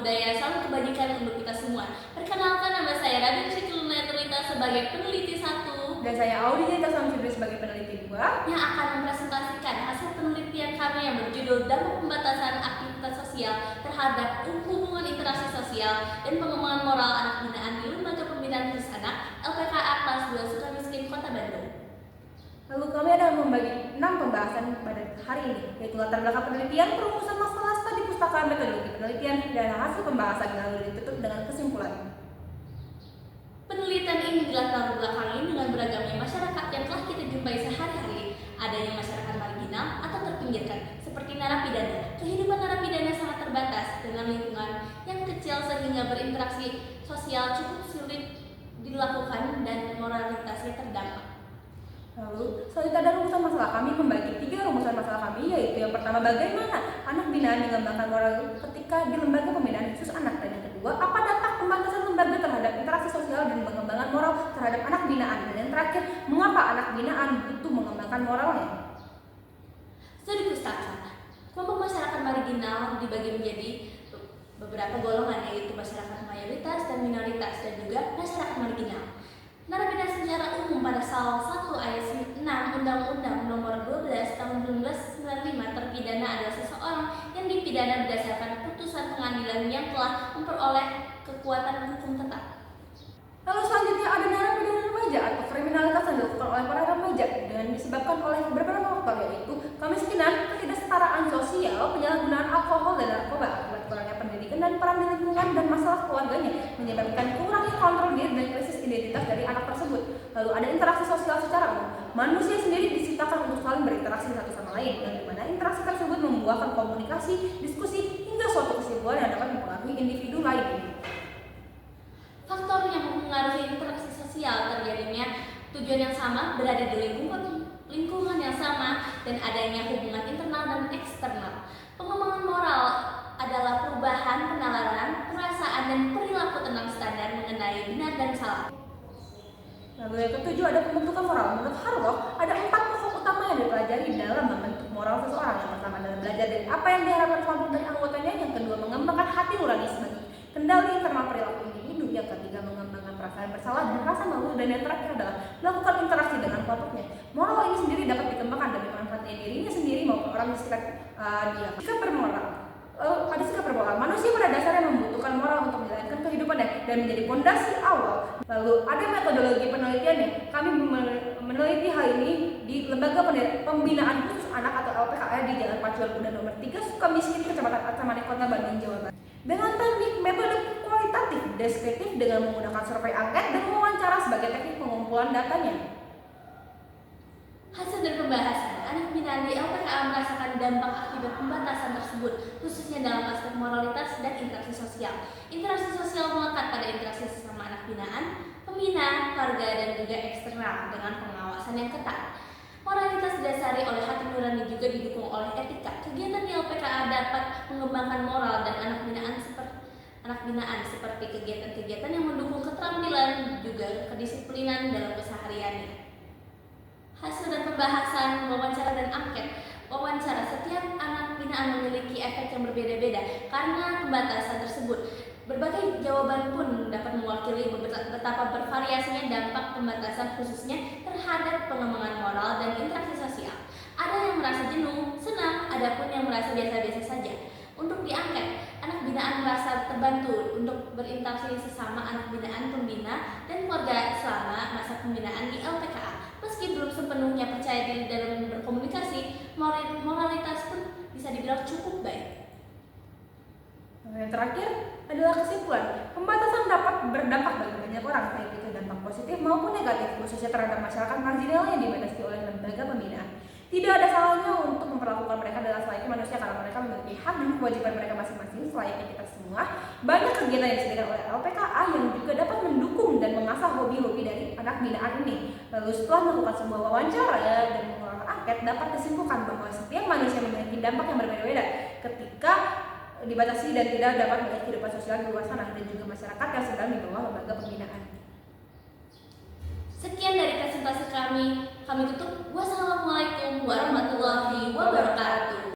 budaya, salam kebajikan untuk kita semua. Perkenalkan, nama saya Radin Syukrulina sebagai peneliti 1 dan saya Audienita Samsudri sebagai peneliti 2 yang akan mempresentasikan hasil penelitian kami yang berjudul dampak pembatasan aktivitas sosial terhadap hubungan interaksi sosial dan pengembangan moral anak binaan di Lembaga Pembinaan Khusus Anak LPKA kelas 2 Sukamiskin, Kota Bandung. Lalu kami akan membagi 6 pembahasan pada hari ini, yaitu latar belakang penelitian, perumusan masalah studi pustaka, metodologi penelitian, dan hasil pembahasan lalu ditutup dengan kesimpulan. Penelitian ini dilatar belakangi dengan beragamnya masyarakat yang telah kita jumpai sehari-hari. Adanya masyarakat marginal atau terpinggirkan, seperti narapidana. Kehidupan narapidana sangat terbatas dengan lingkungan yang kecil sehingga berinteraksi sosial cukup sulit dilakukan dan moralitasnya terdampak. Lalu, selanjutnya ada rumusan masalah. Kami membagi 3 rumusan masalah kami, yaitu yang pertama, bagaimana anak binaan mengembangkan moral ketika di lembaga pembinaan khusus anak, dan yang kedua, apa dampak pembatasan lembaga terhadap interaksi sosial dan pengembangan moral terhadap anak binaan, dan yang terakhir, mengapa anak binaan butuh mengembangkan moralnya. Studi pustaka. Kelompok masyarakat marginal dibagi menjadi beberapa golongan, yaitu masyarakat mayoritas dan minoritas, dan juga masyarakat marginal. Narapidana secara umum pada salah 1 ayat 6 Undang-Undang Nomor 12 Tahun 1995 terpidana adalah seseorang yang dipidana berdasarkan putusan pengadilan yang telah memperoleh kekuatan hukum tetap. Lalu selanjutnya ada narapidana remaja atau kriminalitas yang dilakukan oleh para remaja dengan disebabkan oleh beberapa faktor, yaitu kemiskinan, ketidaksetaraan sosial, penyalahgunaan alkohol dan narkoba, akibat kurangnya pendidikan dan peran di lingkungan, dan masalah keluarganya menyebabkan kurangnya kontrol diri dan krisis identitas dari anak tersebut. Lalu ada interaksi sosial secara umum. Manusia sendiri diciptakan untuk saling berinteraksi satu sama lain, yang dimana interaksi tersebut membuahkan komunikasi, diskusi, hingga suatu kesimpulan yang dapat mempengaruhi individu lain. Faktor yang mempengaruhi interaksi sosial terjadinya tujuan yang sama, berada di lingkungan yang sama, dan adanya hubungan internal dan eksternal. Pengembangan moral adalah perubahan penalaran, perasaan, dan perilaku tentang standar mengenai benar dan salah. Lalu yang ketujuh ada pembentukan moral. Menurut Harlow, ada 4 pokok utama yang dipelajari dalam membentuk moral seseorang. Yang pertama adalah belajar dari apa yang diharapkan kelompok dari anggotanya. Yang kedua, mengembangkan hati nurani sebagai kendali internal perilaku individu. Yang ketiga, mengembangkan perasaan bersalah dan rasa malu. Dan yang terakhir adalah melakukan interaksi dengan kelompoknya. Moral ini sendiri dapat dikembangkan demi manfaatnya dirinya sendiri maupun orang di sekitar dia. Sikap bermoral. Ada sikap bermoral. Manusia pada dasarnya membutuhkan moral untuk menjalankan kehidupannya dan menjadi fondasi awal. Lalu ada metodologi penelitiannya. Kami meneliti hal ini di Lembaga Pembinaan Khusus Anak atau LPKA di Jalan Pacuan Kuda nomor 3 Sukamiskin, Kecamatan Atsamani, Kota Bandung, Jawa Barat. Dengan teknik metode kualitatif deskriptif dengan menggunakan survei angket dan wawancara sebagai teknik pengumpulan datanya. Hasil dari pembahasan, anak binaan di LPKA merasakan dampak akibat pembatasan tersebut, khususnya dalam aspek moralitas dan interaksi sosial. Interaksi sosial melekat pada interaksi sesama anak binaan, pembina, keluarga, dan juga eksternal dengan pengawasan yang ketat. Moralitas didasari oleh hati nurani juga didukung oleh etika. Kegiatan di LPKA dapat mengembangkan moral dan anak binaan seperti kegiatan-kegiatan yang mendukung keterampilan juga kedisiplinan dalam kesehariannya. Hasil dan pembahasan wawancara dan angket. Wawancara, setiap anak binaan memiliki efek yang berbeda-beda karena pembatasan tersebut. Berbagai jawaban pun dapat mewakili betapa bervariasinya dampak pembatasan khususnya terhadap pengembangan moral dan interaksi sosial. Ada yang merasa jenuh, senang, ada pun yang merasa biasa-biasa saja. Untuk diangket, anak binaan merasa terbantu untuk berinteraksi sesama anak binaan, pembina, dan keluarga selama masa pembinaan di LPKA. Meski belum sepenuhnya percaya diri dalam berkomunikasi, moralitas pun bisa dibilang cukup baik. Yang terakhir adalah kesimpulan. Pembatasan dapat berdampak bagi banyak orang, baik itu dampak positif maupun negatif, khususnya terhadap masyarakat marginal yang dibatasi oleh lembaga pembinaan. Tidak ada salahnya untuk memperlakukan mereka adalah selayaknya manusia karena mereka memiliki hak dan kewajiban mereka masing-masing selayaknya kita semua. Banyak kegiatan yang disediakan oleh LPKA yang juga dapat mendukung dan mengasah hobi-hobi dari anak binaan ini. Lalu setelah melakukan sebuah wawancara dan mengelola angket, dapat disimpulkan bahwa setiap manusia memiliki dampak yang berbeda-beda ketika dibatasi dan tidak dapat melihat kehidupan sosial di luar sana, dan juga masyarakat yang sedang di bawah lembaga pembinaan. Sekian dari presentasi kami tutup. Wassalamualaikum warahmatullahi wabarakatuh.